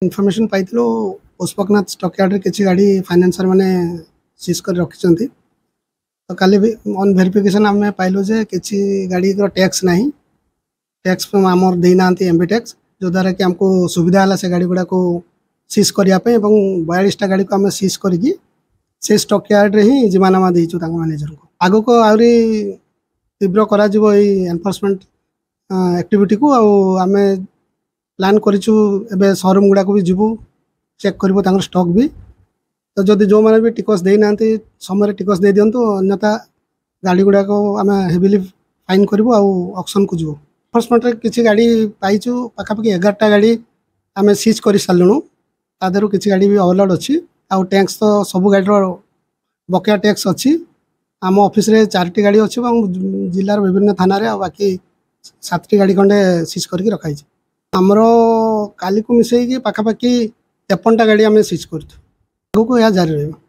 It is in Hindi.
इनफॉरमेशन पाइथिलु पुष्पकनाथ स्टॉक यार्ड किसी गाड़ी फाइनेंसर मैंने सीज कर रखिंट तो काली भी ऑन वेरिफिकेशन आम पाइलु जे किसी गाड़ी टैक्स ना टैक्स आमर देना एमबी टैक्स जो द्वारा कि आमको सुविधा है से गाड़ी गुड़ा को सीज करने 42टा गाड़ी को आम सीज करके से स्टॉक यार्ड ही जिमानामा देचु मैनेजर को आग को आहरी तीव्र करा एनफोर्समेंट एक्टिविटी को आम प्लान करूँ एवं शोरूम गुड़ा को भी जीवु चेक कर स्टॉक भी तो जदि जो मैंने भी टिकस देना समय टिकस दे दिंतु अन्यथा गाड़ी गुड़ा को आम हेविली फाइन करूँ ऑक्शन को जीवु एनफोर्समेंट किसी गाड़ी पाइचु पाखापाखि 11टा गाड़ी आम सीज कर सारूँ तादर किसी गाड़ी भी ओवरलोड अच्छी आउ टैक्स तो सब गाड़ी बकेया टैक्स अच्छी आम ऑफिस रे 4टी गाड़ी अच्छी जिलार विभिन्न थाना रे बाकी 7टी गाड़ी खंडे सीज करके रखाई आमर काली को मिसेक पाखापाखि 53टा गाड़ी आम सीज कर जारी रहा।